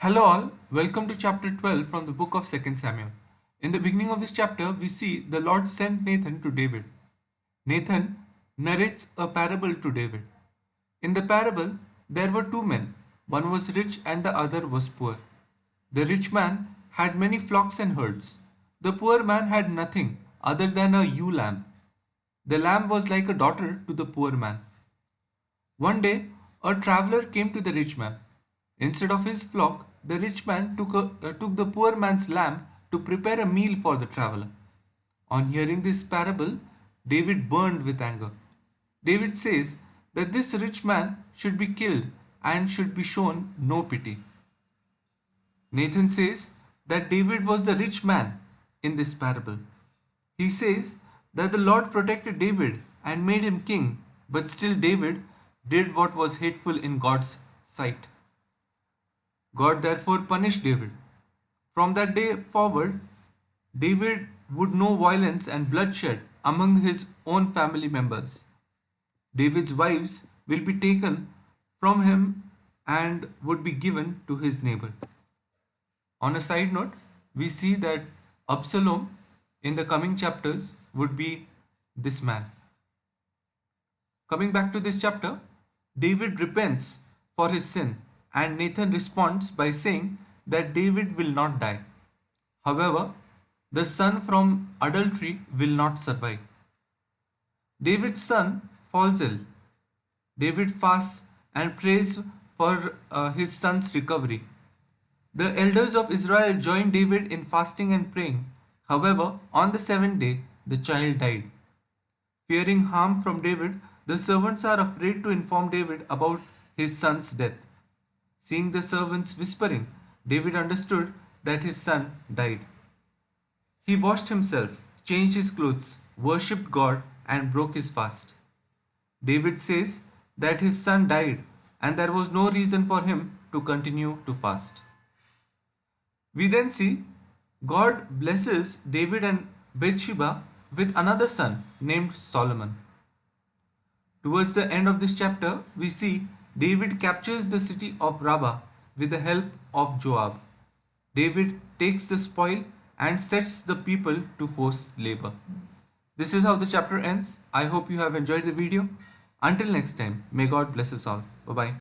Hello all, welcome to chapter 12 from the book of 2nd Samuel. In the beginning of this chapter, we see the Lord sent Nathan to David. Nathan narrates a parable to David. In the parable, there were two men. One was rich and the other was poor. The rich man had many flocks and herds. The poor man had nothing other than a ewe lamb. The lamb was like a daughter to the poor man. One day, a traveler came to the rich man. Instead of his flock, the rich man took the poor man's lamb to prepare a meal for the traveler. On hearing this parable, David burned with anger. David says that this rich man should be killed and should be shown no pity. Nathan says that David was the rich man in this parable. He says that the Lord protected David and made him king, but still David did what was hateful in God's sight. God therefore punished David. From that day forward, David would know violence and bloodshed among his own family members. David's wives will be taken from him and would be given to his neighbor. On a side note, we see that Absalom in the coming chapters would be this man. Coming back to this chapter, David repents for his sin and Nathan responds by saying that David will not die. However, the son from adultery will not survive. David's son falls ill. David fasts and prays for his son's recovery. The elders of Israel joined David in fasting and praying. However, on the seventh day, the child died. Fearing harm from David, the servants are afraid to inform David about his son's death. Seeing the servants whispering, David understood that his son died. He washed himself, changed his clothes, worshipped God, and broke his fast. David says that his son died and there was no reason for him to continue to fast. We then see God blesses David and Bathsheba with another son named Solomon. Towards the end of this chapter, we see David captures the city of Rabbah with the help of Joab. David takes the spoil and sets the people to forced labor. This is how the chapter ends. I hope you have enjoyed the video. Until next time, may God bless us all. Bye bye.